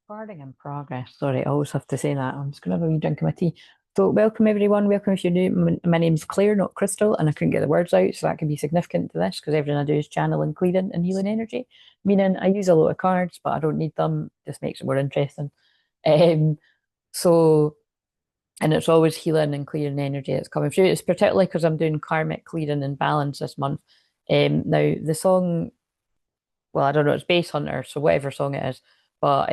Recording in progress. Sorry, I always have to say that. I'm just going to have a wee drink of my tea. So, welcome everyone. Welcome if you're new. My name's Claire, not Crystal, and I couldn't get the words out, so that can be significant to this because everything I do is channeling, clearing, and healing energy. Meaning, I use a lot of cards, but I don't need them. Just makes it more interesting. Um, so, and it's always healing and clearing energy that's coming through. It's particularly because I'm doing karmic clearing and balance this month. Now the song, well, I don't know, it's Bass Hunter, so whatever song it is, but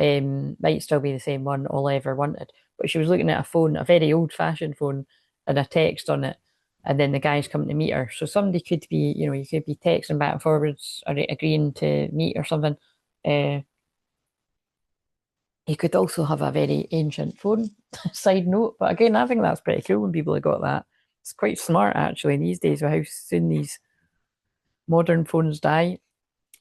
might still be the same one all I ever wanted. But she was looking at a phone, a very old-fashioned phone, and a text on it, and then the guy's coming to meet her. So somebody could be, you could be texting back and forwards or agreeing to meet or something. Uh, you could also have a very ancient phone. Side note, but again, I think that's pretty cool when people have got that. It's quite smart actually these days with how soon these modern phones die.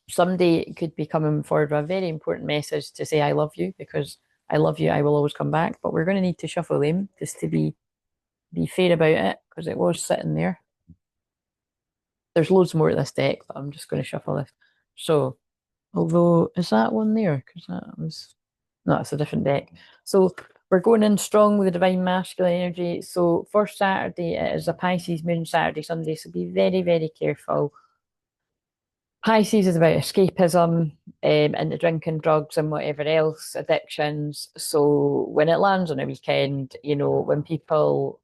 Somebody could be coming forward with a very important message to say, I love you, because I love you, I will always come back. But we're going to need to shuffle them just to be fair about it, because it was sitting there. There's loads more to this deck, but I'm just going to shuffle this. So, although, is that one there? Because that was, no, it's a different deck. So, we're going in strong with the divine masculine energy. So, for Saturday, it is a Pisces moon Saturday, Sunday. So, be very, very careful. Pisces is about escapism, into drinking, drugs, and whatever else, addictions. So when it lands on a weekend, when people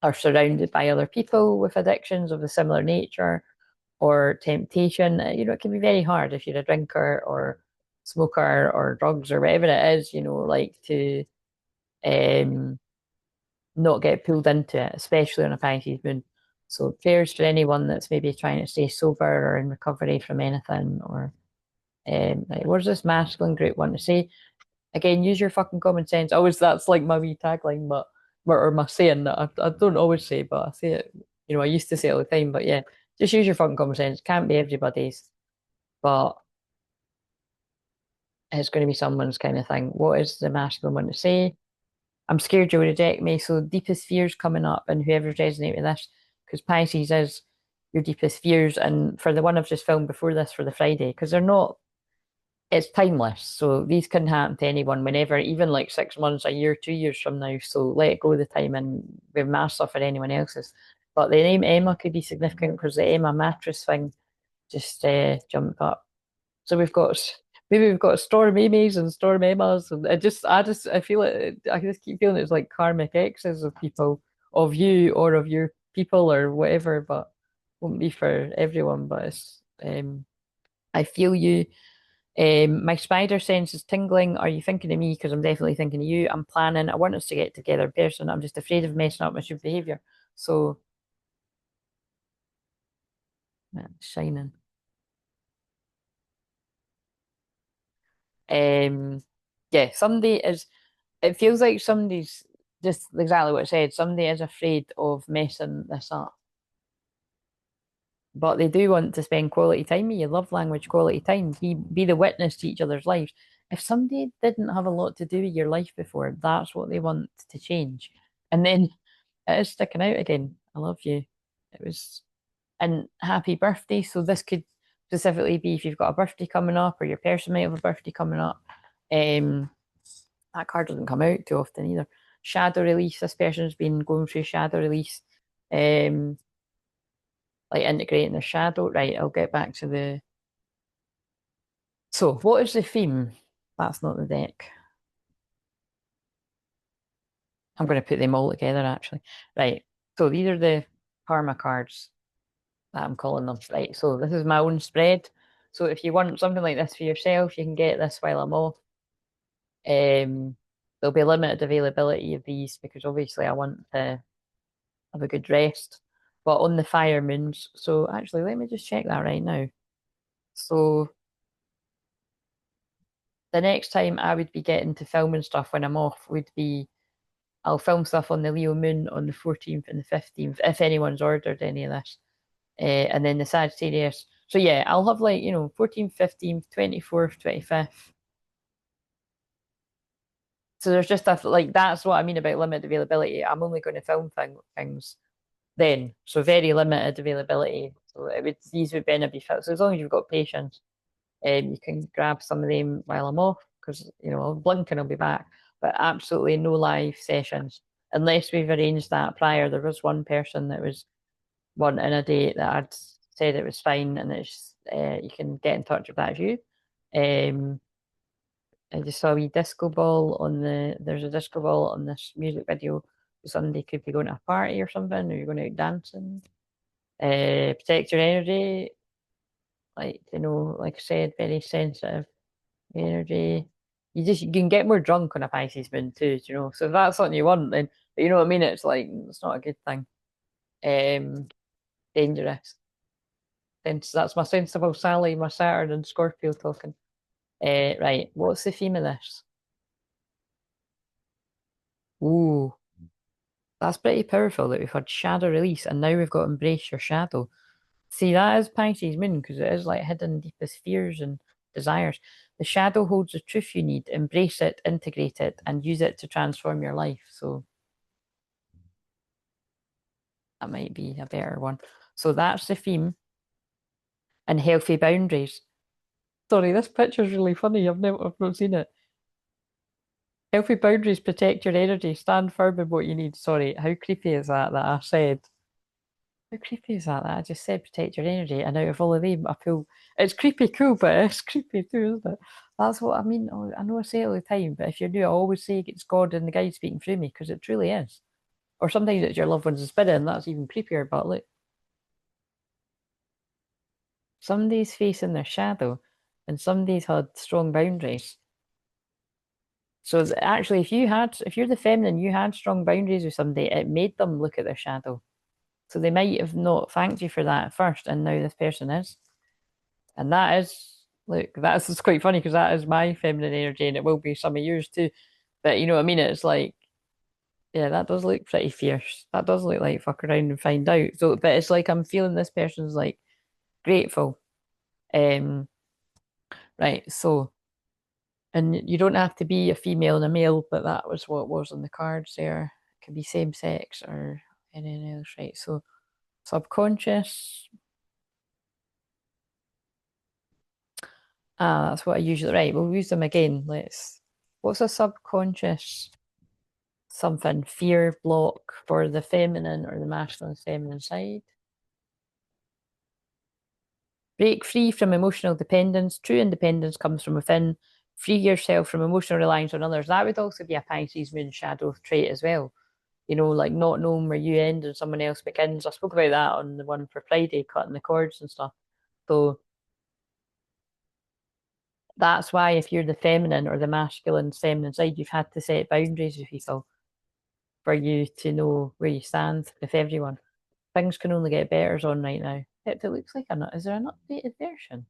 are surrounded by other people with addictions of a similar nature or temptation, it can be very hard if you're a drinker or smoker or drugs or whatever it is, like to um, not get pulled into it, especially on a Pisces moon. So prayers for anyone that's maybe trying to stay sober or in recovery from anything. Or like, what does this masculine group want to say? Again, use your fucking common sense. Always, that's like my wee tagline, but or my saying that I don't always say, but I say it. I used to say it all the time. But yeah, just use your fucking common sense. Can't be everybody's, but it's going to be someone's kind of thing. What is the masculine want to say? I'm scared you'll reject me. So deepest fears coming up, and whoever's resonating with this, because Pisces is your deepest fears. And for the one I've just filmed before this for the Friday, because they're not, it's timeless. So these can happen to anyone whenever, even like 6 months, a year, 2 years from now. So let go of the time and we've massive for anyone else's. But the name Emma could be significant because the Emma mattress thing just jumped up. So we've got Storm Amy's and Storm Emma's, and I feel it. I just keep feeling it's like karmic exes of people, of you or of your people or whatever, but won't be for everyone. But I feel you. My spider sense is tingling. Are you thinking of me? Because I'm definitely thinking of you. I'm planning. I want us to get together in person. I'm just afraid of messing up my stupid behavior. So, man, shining. Um, yeah, somebody is. It feels like somebody's just exactly what I said. Somebody is afraid of messing this up, but they do want to spend quality time with you. Love language, quality time. Be the witness to each other's lives. If somebody didn't have a lot to do with your life before, that's what they want to change. And then it is sticking out again. I love you. It was, and happy birthday. So this could specifically be if you've got a birthday coming up or your person might have a birthday coming up. Um, that card doesn't come out too often either. Shadow release. This person's been going through shadow release. Um, like integrating their shadow. Right, I'll get back to the. So, what is the theme? That's not the deck. I'm going to put them all together actually. Right, so these are the karma cards that I'm calling them. Right, so this is my own spread. So, if you want something like this for yourself, you can get this while I'm off. There'll be limited availability of these because obviously I want to have a good rest. But on the fire moons, so actually, let me just check that right now. So the next time I would be getting to filming stuff when I'm off would be I'll film stuff on the Leo moon on the 14th and the 15th, if anyone's ordered any of this. And then the Sagittarius. So yeah, I'll have like, 14th, 15th, 24th, 25th. So there's just stuff like that's what I mean about limited availability. I'm only going to film things then. So very limited availability. So these would benefit. So as long as you've got patience, you can grab some of them while I'm off. because I'll blink and I'll be back. But absolutely no live sessions unless we've arranged that prior. There was one person that was wanting a date that I'd said it was fine, and it's you can get in touch with that you. I just saw a wee disco ball on there's a disco ball on this music video. Somebody could be going to a party or something, or you're going out dancing. Protect your energy, like like I said, very sensitive energy. You can get more drunk on a Pisces moon too, So if that's something you want, then but you know what I mean. It's like it's not a good thing. Um, Dangerous. That's my sensible Sally, my Saturn and Scorpio talking. Right. What's the theme of this? Ooh, that's pretty powerful that we've had shadow release and now we've got embrace your shadow. See, that is Pisces moon because it is like hidden deepest fears and desires. The shadow holds the truth you need. Embrace it, integrate it, and use it to transform your life. So that might be a better one. So that's the theme. And healthy boundaries. Sorry, this picture's really funny. I've not seen it. Healthy boundaries protect your energy. Stand firm in what you need. Sorry, how creepy is that I said? How creepy is that I just said protect your energy? And out of all of them, I feel it's creepy cool, but it's creepy too, isn't it? That's what I mean. I know I say it all the time, but if you're new, I always say it's God and the guide speaking through me because it truly is. Or sometimes it's your loved ones in spirit, and that's even creepier. But look, somebody's facing their shadow, and somebody's had strong boundaries. So actually, if you're the feminine, you had strong boundaries with somebody, it made them look at their shadow. So they might have not thanked you for that at first, and now this person is. And that is, look, that's it's quite funny because that is my feminine energy, and it will be some of yours too. But you know what I mean? It's like, yeah, that does look pretty fierce. That does look like fuck around and find out. So, but it's like I'm feeling this person's like grateful. Um, right. So, and you don't have to be a female and a male, but that was what was on the cards there. It can be same sex or anything else, right? So, subconscious. Ah, that's what I usually right. We'll use them again. What's a subconscious something? Fear block for the feminine or the masculine feminine side. Break free from emotional dependence. True independence comes from within. Free yourself from emotional reliance on others. That would also be a Pisces moon shadow trait as well. Like not knowing where you end and someone else begins. I spoke about that on the one for Friday, cutting the cords and stuff. So that's why if you're the feminine or the masculine feminine side, you've had to set boundaries with people for you to know where you stand with everyone. Things can only get better on right now. It looks like is there an updated version?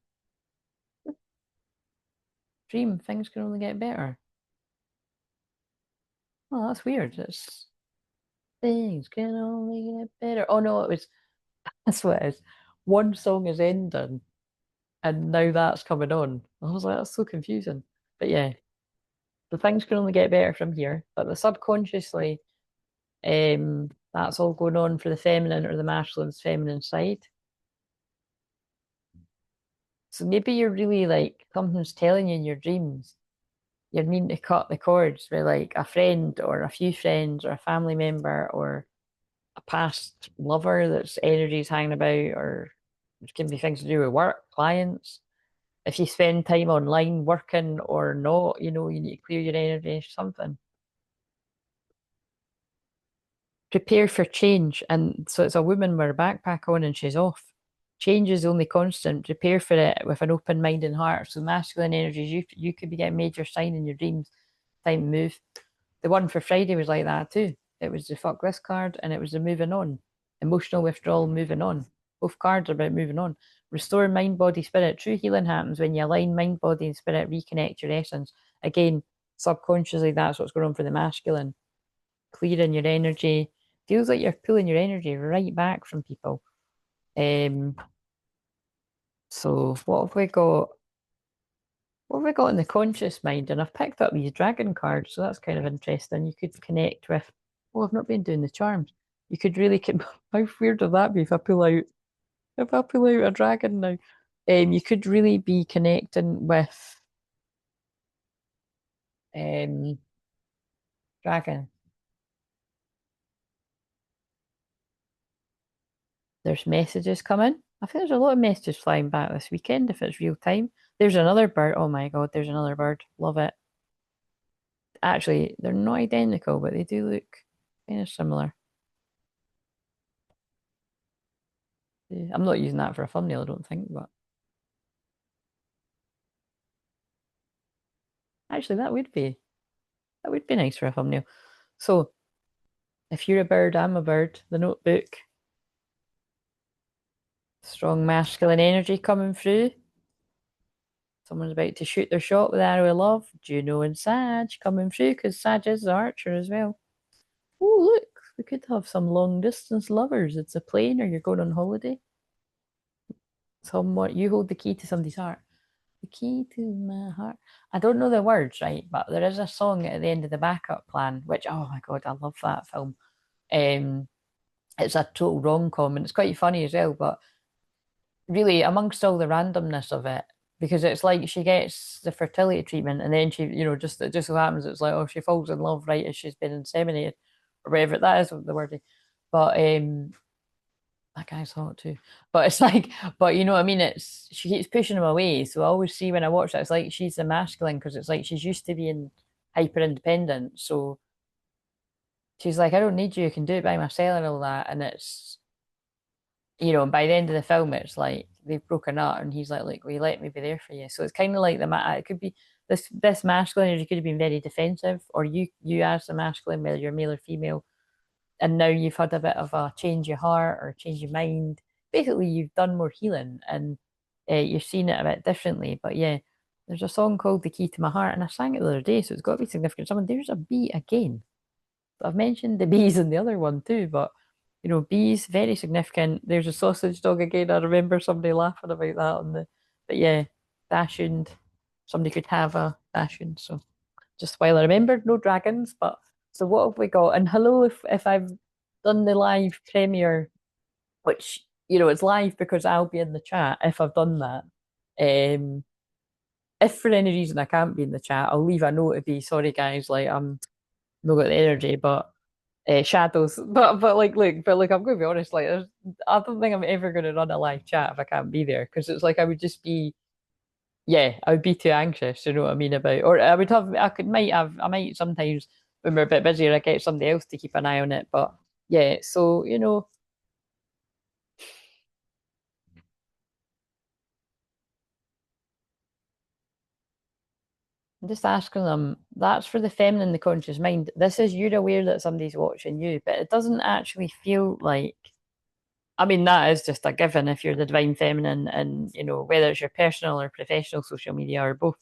Dream, things can only get better. Oh, that's weird. It's things can only get better. Oh no, that's what it is. One song is ending and now that's coming on. I was like, that's so confusing. But yeah, the things can only get better from here. But the subconsciously, that's all going on for the feminine or the masculine's feminine side. So maybe you're really like something's telling you in your dreams you're needing to cut the cords with like a friend or a few friends or a family member or a past lover that's energies hanging about, or it can be things to do with work, clients. If you spend time online working or not, you need to clear your energy, something. Prepare for change. And so it's a woman with her backpack on and she's off. Change is the only constant. Prepare for it with an open mind and heart. So masculine energies, you could be getting major sign in your dreams. Time to move. The one for Friday was like that too. It was the fuck this card and it was the moving on. Emotional withdrawal, moving on. Both cards are about moving on. Restore mind, body, spirit. True healing happens when you align mind, body, and spirit, reconnect your essence. Again, subconsciously, that's what's going on for the masculine. Clearing your energy. Feels like you're pulling your energy right back from people. Um, so what have we got? What have we got in the conscious mind? And I've picked up these dragon cards, so that's kind of interesting. You could connect with. Oh, I've not been doing the charms. You could really. How weird would that be if I pull out? If I pull out a dragon now, you could really be connecting with Um, Dragon. There's messages coming. I think there's a lot of messages flying back this weekend if it's real time. There's another bird. Oh my God, there's another bird. Love it. Actually, they're not identical, but they do look kind of similar. Yeah, I'm not using that for a thumbnail, I don't think, but actually that would be nice for a thumbnail. So if you're a bird, I'm a bird. The notebook, strong masculine energy coming through. Someone's about to shoot their shot with arrow of love. Juno and Sag coming through because Sag is the archer as well. Oh, look, we could have some long distance lovers. It's a plane or you're going on holiday. Somewhat, you hold the key to somebody's heart. The key to my heart. I don't know the words, right? But there is a song at the end of the backup plan, which, oh my God, I love that film. Um, it's a total rom-com and it's quite funny as well, but really amongst all the randomness of it, because it's like she gets the fertility treatment and then she, just it just so happens it's like, oh, she falls in love right as she's been inseminated or whatever that is the word. But that guy's hot too. But it's like, but you know what I mean? It's she keeps pushing him away. So I always see when I watch that, it's like she's the masculine because it's like she's used to being hyper independent. So she's like, I don't need you, I can do it by myself and all that. And it's and by the end of the film, it's like they've broken up, and he's like, "Look, will you let me be there for you?" So it's kind of like it could be this masculine energy could have been very defensive, or you as the masculine, whether you're male or female, and now you've had a bit of a change of heart or change of mind. Basically, you've done more healing, and you've seen it a bit differently. But yeah, there's a song called "The Key to My Heart," and I sang it the other day, so it's got to be significant. Someone there's a bee again. I've mentioned the bees in the other one too, but bees very significant. There's a sausage dog again. I remember somebody laughing about that but yeah, fashioned. Somebody could have a fashion. So just while I remembered, no dragons. But so what have we got? And hello, if I've done the live premiere, which it's live because I'll be in the chat if I've done that. Um, if for any reason I can't be in the chat, I'll leave a note to be sorry guys, like I'm not got the energy, but shadows. But like, look, I'm going to be honest. Like, I don't think I'm ever going to run a live chat if I can't be there because it's like I would just be, yeah, I would be too anxious. You know what I mean about, or I might sometimes when we're a bit busier, I get somebody else to keep an eye on it. But yeah, so I'm just asking them. That's for the feminine, the conscious mind. This is you're aware that somebody's watching you, but it doesn't actually feel like. I mean, that is just a given if you're the divine feminine and, whether it's your personal or professional social media or both.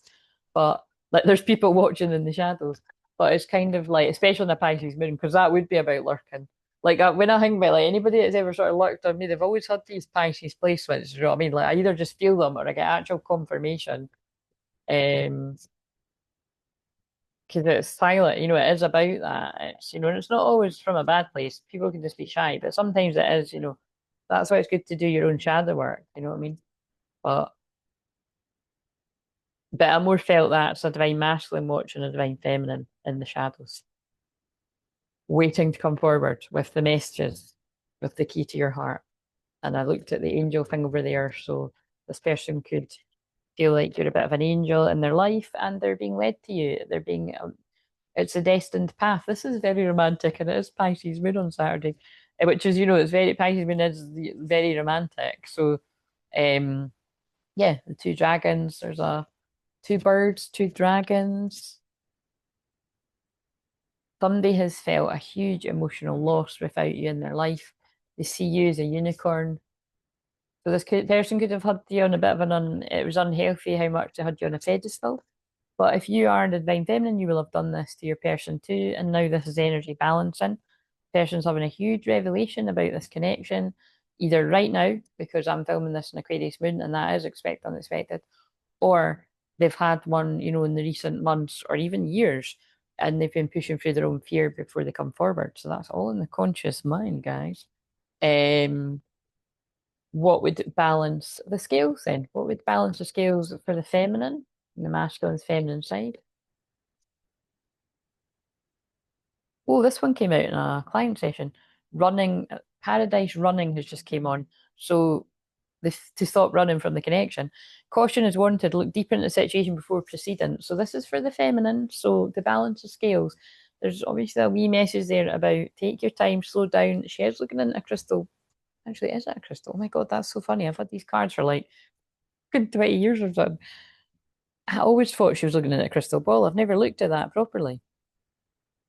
But like there's people watching in the shadows. But it's kind of like, especially in a Pisces moon, because that would be about lurking. Like when I think about like anybody that's ever sort of lurked on me, they've always had these Pisces placements. You know what I mean? Like I either just feel them or I get actual confirmation. Um, because it's silent, it is about that. And it's not always from a bad place. People can just be shy, but sometimes it is, that's why it's good to do your own shadow work, you know what I mean? But I more felt that it's a divine masculine watching a divine feminine in the shadows, waiting to come forward with the messages, with the key to your heart. And I looked at the angel thing over there, so this person could feel like you're a bit of an angel in their life and they're being led to you. They're being it's a destined path. This is very romantic, and it is Pisces moon on Saturday, which is it's very Pisces moon is very romantic. So, um, yeah, the two dragons. There's a two birds, two dragons. Somebody has felt a huge emotional loss without you in their life. They see you as a unicorn. So this person could have had you on a bit of it was unhealthy how much they had you on a pedestal. But if you are a divine feminine, you will have done this to your person too. And now this is energy balancing. Person's having a huge revelation about this connection, either right now, because I'm filming this in Aquarius moon and that is expected unexpected, or they've had one, in the recent months or even years, and they've been pushing through their own fear before they come forward. So that's all in the conscious mind, guys. Um, what would balance the scales then? What would balance the scales for the feminine and the masculine feminine side? Oh, this one came out in a client session. Running, Paradise Running has just came on. So this to stop running from the connection. Caution is warranted. Look deeper into the situation before proceeding. So this is for the feminine. So to balance the scales, there's obviously a wee message there about take your time, slow down. She is looking into a crystal. Actually, is it a crystal? Oh my God, that's so funny. I've had these cards for like good 20 years or something. I always thought she was looking at a crystal ball. I've never looked at that properly.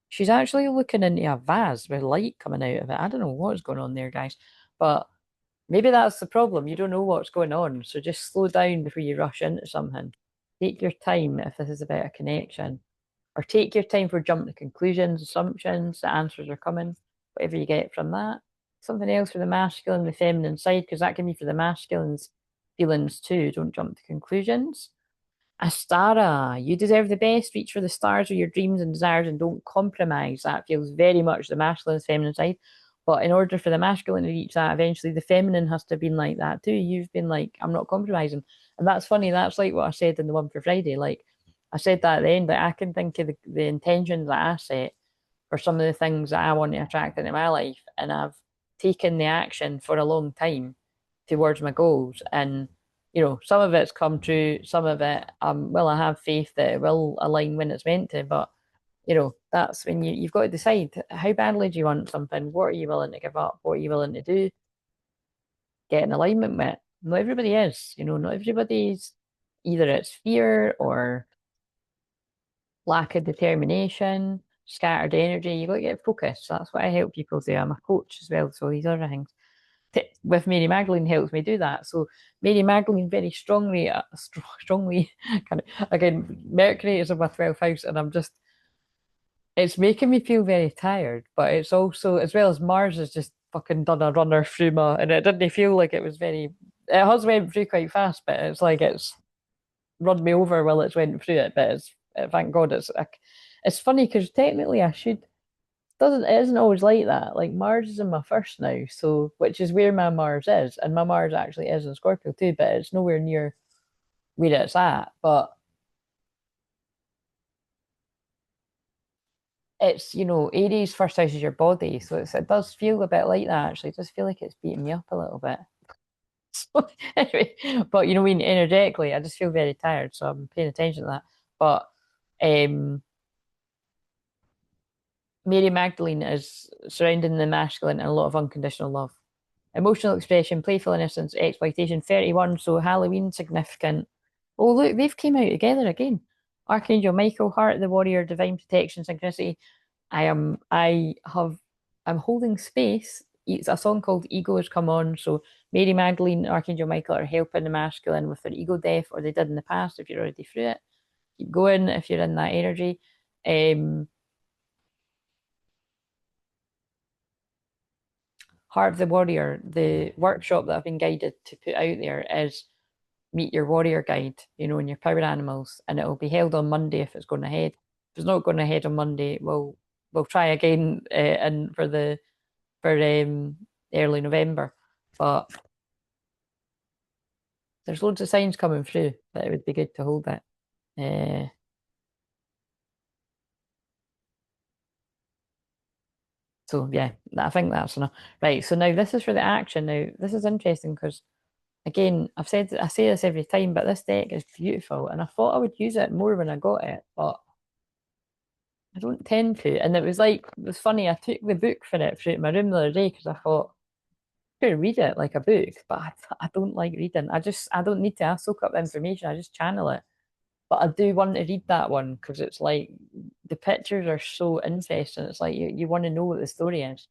She's actually looking into a vase with light coming out of it. I don't know what's going on there, guys. But maybe that's the problem. You don't know what's going on. So just slow down before you rush into something. Take your time if this is about a connection. Or take your time for jumping to conclusions, assumptions, the answers are coming, whatever you get from that. Something else for the masculine and the feminine side, because that can be for the masculine's feelings too. Don't jump to conclusions. Astara, you deserve the best. Reach for the stars of your dreams and desires and don't compromise. That feels very much the masculine and feminine side. But in order for the masculine to reach that, eventually the feminine has to have been like that too. You've been like, I'm not compromising. And that's funny. That's like what I said in the one for Friday. Like I said that at the end, like I can think of the intentions that I set for some of the things that I want to attract into my life. And I've taken the action for a long time towards my goals. And, some of it's come true, some of it, well, I have faith that it will align when it's meant to, but that's when you've got to decide how badly do you want something, what are you willing to give up, what are you willing to do, get in alignment with it. Not everybody is, not everybody's either it's fear or lack of determination, scattered energy. You got to get focused. That's what I help people do. I'm a coach as well, so these other things. With Mary Magdalene helps me do that. So Mary Magdalene very strongly, strongly, kind of again, Mercury is in my 12th house, and it's making me feel very tired. But it's also as well as Mars has just fucking done a runner through and it didn't feel like it was very. It has went through quite fast, but it's like it's run me over while it's went through it. But thank God it's funny because technically I should doesn't it isn't always like that. Like Mars is in my first now, so which is where my Mars is, and my Mars actually is in Scorpio too, but it's nowhere near where it's at. But it's Aries first house is your body, so it does feel a bit like that actually. It does feel like it's beating me up a little bit. So anyway, but when energetically, I just feel very tired, so I'm paying attention to that. But um Mary Magdalene is surrounding the masculine and a lot of unconditional love. Emotional expression, playful innocence, exploitation, 31. So Halloween significant. Oh, look, they've came out together again. Archangel Michael, Heart of the Warrior, Divine Protection, Synchronicity. I'm holding space. It's a song called Ego has come on. So Mary Magdalene, Archangel Michael are helping the masculine with their ego death, or they did in the past if you're already through it. Keep going if you're in that energy. Heart of the Warrior, the workshop that I've been guided to put out there is meet your warrior guide, and your power animals, and it'll be held on Monday if it's going ahead. If it's not going ahead on Monday, we'll try again and for early November. But there's loads of signs coming through that it would be good to hold it. Uh, so yeah, I think that's enough. Right. So now this is for the action. Now this is interesting because again, I say this every time, but this deck is beautiful, and I thought I would use it more when I got it, but I don't tend to. And it was funny. I took the book for it through my room the other day because I thought I could read it like a book, but I don't like reading. I don't need to. I soak up information. I just channel it. But I do want to read that one because it's like the pictures are so interesting. It's like you want to know what the story is.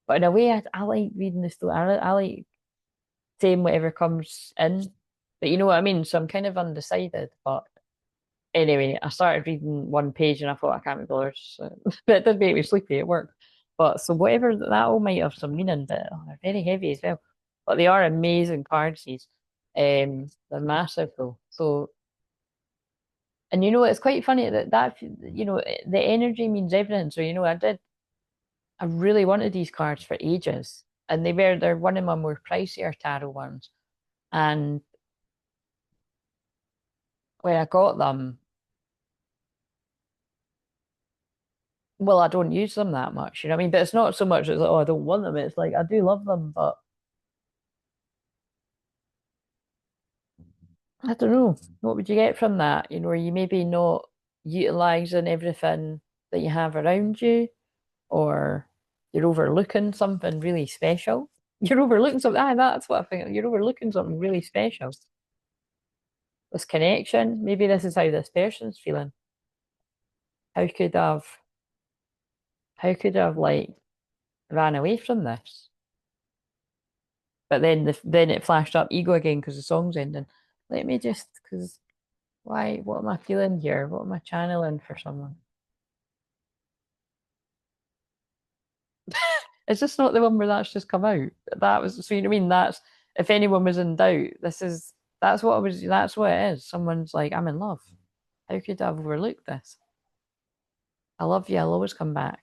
But in a way, I like reading the story. I like saying whatever comes in. But you know what I mean? So I'm kind of undecided. But anyway, I started reading one page and I thought I can't be bothered. So, but it did make me sleepy at work. But so whatever that all might have some meaning, but they're very heavy as well. But they are amazing cards. These, they're massive though. So and it's quite funny that the energy means everything. So I really wanted these cards for ages, and they're one of my more pricier tarot ones. And when I got them, well, I don't use them that much, you know what I mean? But it's not so much as like, oh, I don't want them. It's like I do love them, but I don't know. What would you get from that? You know, are you maybe not utilizing everything that you have around you, or you're overlooking something really special? You're overlooking something. Ah, that's what I think. You're overlooking something really special. This connection. Maybe this is how this person's feeling. How could I've, how could I've like ran away from this? But then then it flashed up ego again because the song's ending. Let me just, because why? What am I feeling here? What am I channeling for someone? Is this not the one where that's just come out? That was, so you know what I mean? That's, if anyone was in doubt, this is, that's what I was, that's what it is. Someone's like, I'm in love. How could I have overlooked this? I love you. I'll always come back.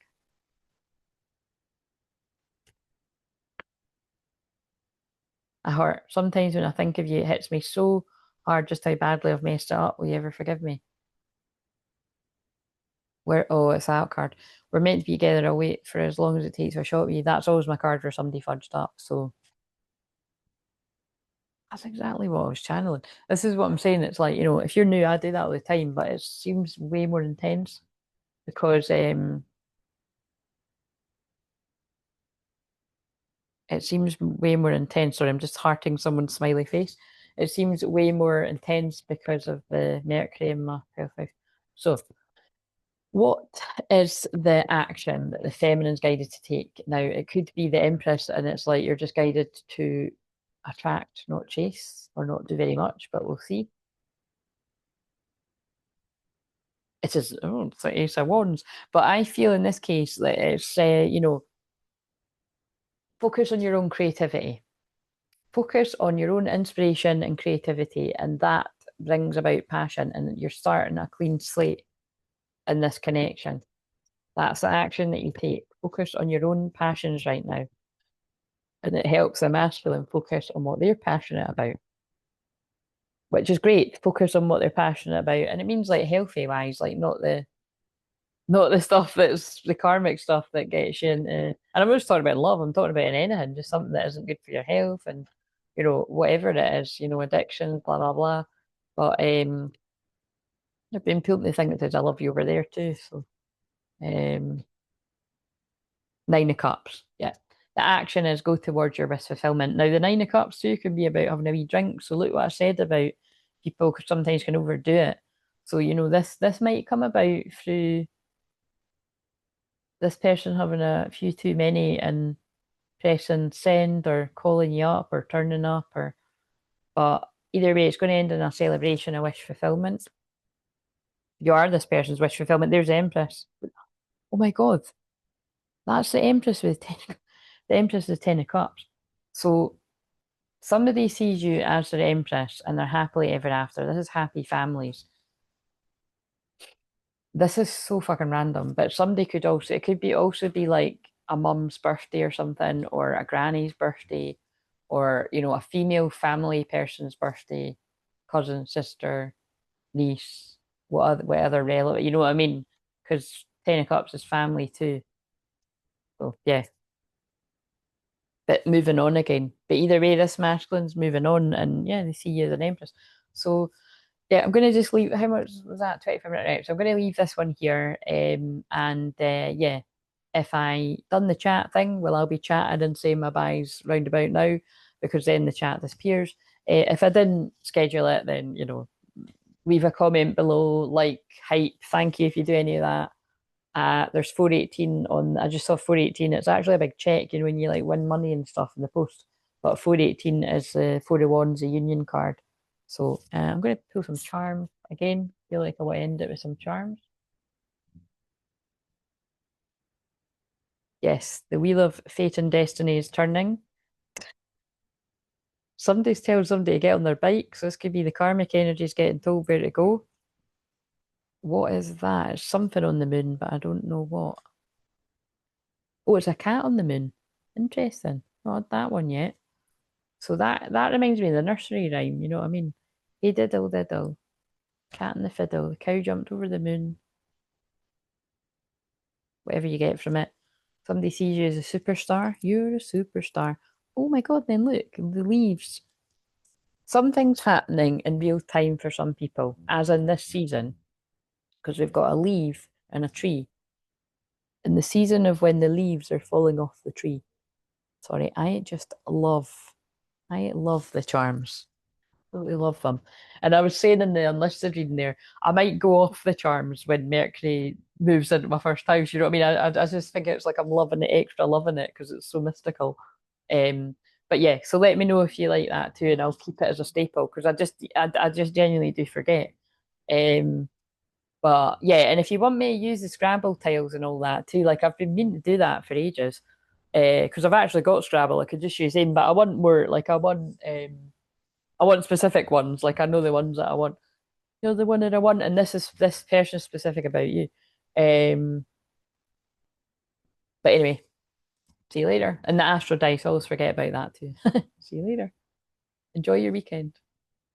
I hurt. Sometimes when I think of you, it hits me so hard just how badly I've messed it up. Will you ever forgive me? Where, oh, it's that card. We're meant to be together. I'll wait for as long as it takes for a shot with you. That's always my card where somebody fudged up. So that's exactly what I was channeling. This is what I'm saying. It's like, you know, if you're new, I do that all the time, but it seems way more intense because it seems way more intense. Sorry, I'm just hearting someone's smiley face. It seems way more intense because of the Mercury in my 12th house. So, what is the action that the feminine's guided to take? Now, it could be the Empress, and it's like you're just guided to attract, not chase, or not do very much, but we'll see. It is, oh, it's like Ace of Wands. But I feel in this case that it's, you know, focus on your own creativity, focus on your own inspiration and creativity, and that brings about passion, and you're starting a clean slate in this connection. That's the action that you take. Focus on your own passions right now. And it helps the masculine focus on what they're passionate about, which is great. Focus on what they're passionate about. And it means like healthy wise, like not the stuff that's the karmic stuff that gets you into. And I'm not just talking about love, I'm talking about in anything, just something that isn't good for your health and, you know, whatever it is, you know, addiction, blah, blah, blah. But I've been pulled the thing that says I love you over there too. So um Nine of Cups. Yeah. The action is go towards your wish fulfillment. Now the Nine of Cups too can be about having a wee drink. So look what I said about people sometimes can overdo it. So, you know, this might come about through this person having a few too many and pressing send or calling you up or turning up or, but either way it's going to end in a celebration of wish fulfillment. You are this person's wish fulfillment. There's the Empress. Oh my God. That's the Empress with the Empress with 10 of Cups. So somebody sees you as their Empress and they're happily ever after. This is happy families. This is so fucking random, but somebody could also, it could be also be like a mum's birthday or something, or a granny's birthday, or, you know, a female family person's birthday, cousin, sister, niece, what other relative, you know what I mean? Because 10 of Cups is family too. So yeah, but moving on again. But either way, this masculine's moving on, and yeah, they see you as an empress. So yeah, I'm gonna just leave. How much was that? 25 minutes out. So I'm gonna leave this one here. And yeah, if I done the chat thing, well, I'll be chatting and saying my byes roundabout now, because then the chat disappears. If I didn't schedule it, then you know, leave a comment below, like, hype. Thank you if you do any of that. There's 418 on. I just saw 418. It's actually a big check, you know, when you like win money and stuff in the post. But 418 is the 4 of Wands, the union card. So I'm going to pull some charms again. Feel like I want to end it with some charms. Yes, the wheel of fate and destiny is turning. Somebody's telling somebody to get on their bike, so this could be the karmic energies getting told where to go. What is that? It's something on the moon, but I don't know what. Oh, it's a cat on the moon. Interesting. Not had that one yet. So that reminds me of the nursery rhyme, you know what I mean? Hey diddle diddle, cat and the fiddle, the cow jumped over the moon. whatever you get from it. Somebody sees you as a superstar. You're a superstar. Oh my God, then look, the leaves. Something's happening in real time for some people, as in this season, because we've got a leaf and a tree. In the season of when the leaves are falling off the tree. Sorry, I love the charms. Absolutely love them. And I was saying in the unlisted reading there, I might go off the charms when Mercury moves into my first house. You know what I mean? I just think it's like I'm loving it, extra loving it because it's so mystical. Um, but yeah, so let me know if you like that too, and I'll keep it as a staple because I just genuinely do forget. Um, but yeah, and if you want me to use the Scrabble tiles and all that too, like I've been meaning to do that for ages. Because I've actually got Scrabble, I could just use them, but I want more. Like I want specific ones. Like I know the ones that I want. You know the one that I want, and this person specific about you. Um, but anyway, see you later. And the Astro dice, always forget about that too. See you later. Enjoy your weekend.